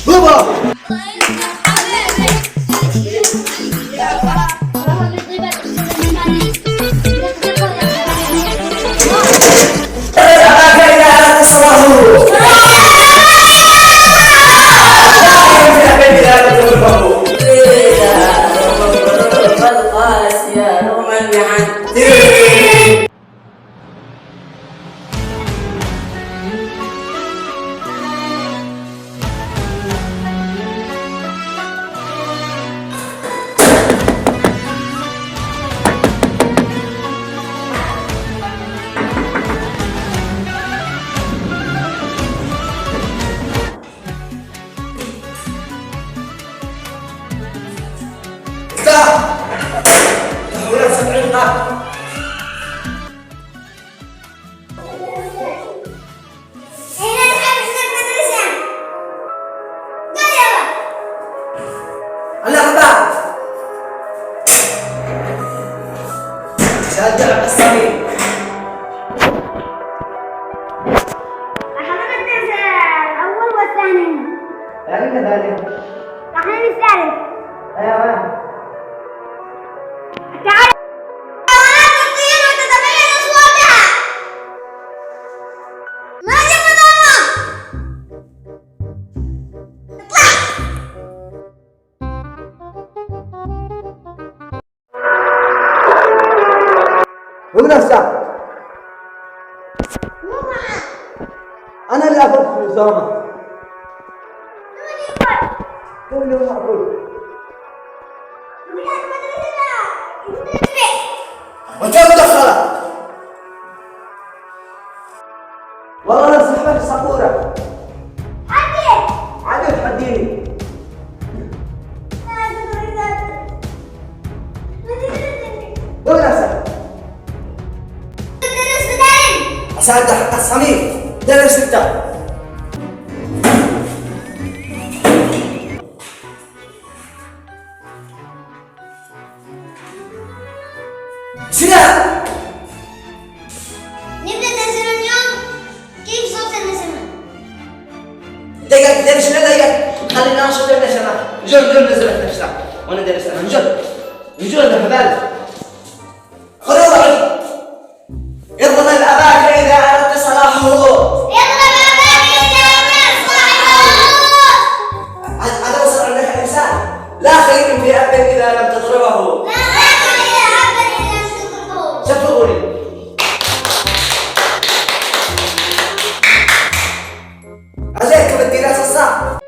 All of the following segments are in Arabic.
بابا شجع الصميم. أخذنا الدرس الأول والثاني. ثاني كذلك. الحين الثالث. أيوة. تعال. حيوانات تطير وتتبين أصواتها. ما جبنا دموع. اطلع. هو نفسه. مو معه. أنا اللي أخذ في الزلمة. هو اللي يقول. هو اللي أقول. وياك مدرسة المدرسة. وكم دخلت؟ والله أنا صاحبك الصبورة. حدي. عادي تحديني. هو نفسه. أسعد حق الصميم. درس 6. سلام. نبدأ درسنا اليوم كيف صوت النسمة. دقيقة درسنا دقيقة. خلينا نشوف النسمة. نجول نزل النسمة. وأنا درسنا نجول الحبال. خذوا ضعي. اضرب أباك إذا أردت صلاحه. اضرب أباك إذا أردت صلاحه. هذا وصل عندك الإنسان. لا خير في أب إذا لم تضربه. لا خير إذا أب إذا لم تضربه. شوفوني. عليك بالدراسة الصعب.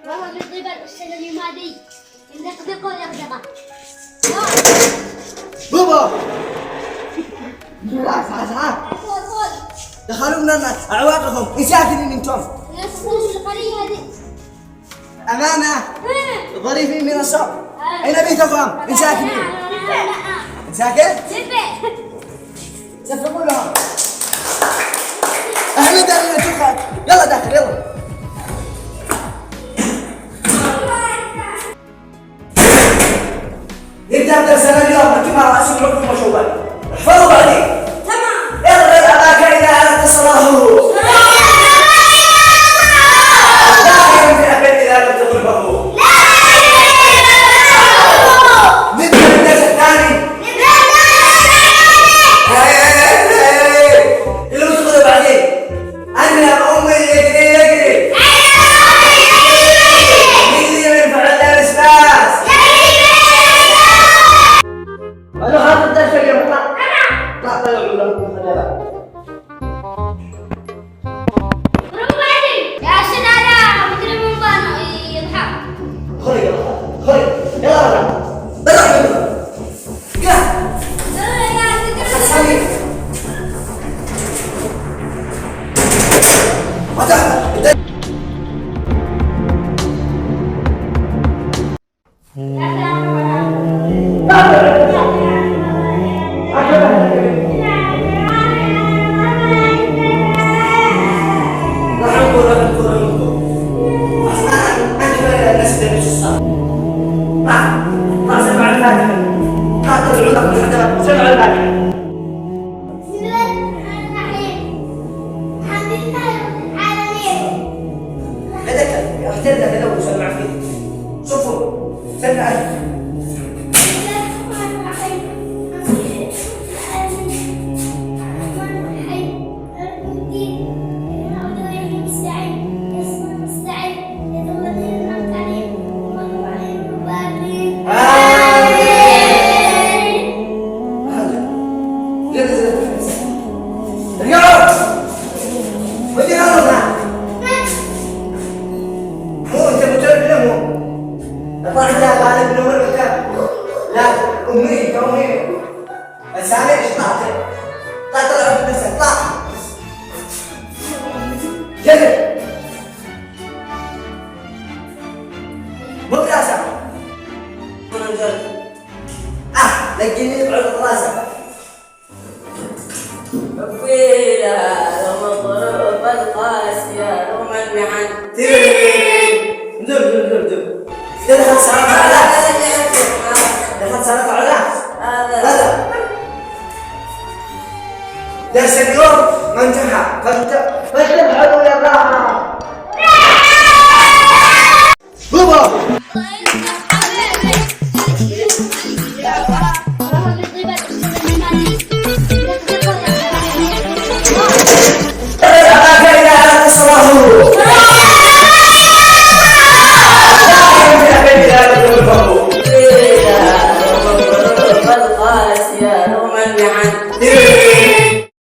والله بيطيب السنة اللي ما دي يدقدقوا يغدقه. بابا لا دخلوا من الناس أعواقهم إساكنين انتم. نفس القرية هذه. أمانة ظريفين من الصف. أين بيتكم؟ إساكنين. إساكن؟ سفروا لهم. أحمد أنا تدخل. يلا داخل يلا. نبدأ درسنا اليوم كما رأسي لكم مشوبا. احفظوا بعدين. تمام. اضرب أباك إذا أردت صلاحه. لا خير في أب إذا لم تضربه. نبدأ بالدرس الثاني. اللي تقول بعدين. أنا أمي يجري هذاك احترنا كذا وسمع فيه. شوفوا سمع. لكني اقعد راسك. ويلا لو الظروف القاسية رغم المحن دب دخلت سنة على دخلت سنة على هذا درس اليوم ما انتهى فانتبهوا للراحة. بابا